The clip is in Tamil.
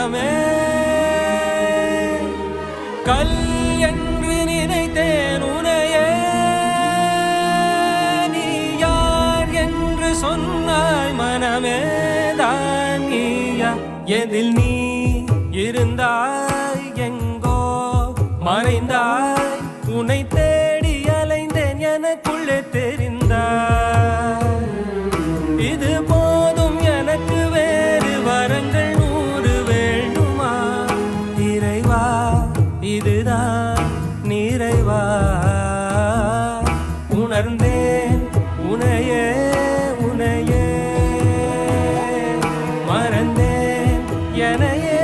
மனமே கல் என்று நினைத்தேன் உனையே நீ யார் என்று சொன்னாய் மனமே தான் நீயா எதில் நீ இருந்தாய் எங்கோ மறைந்தாய் உனைத்தே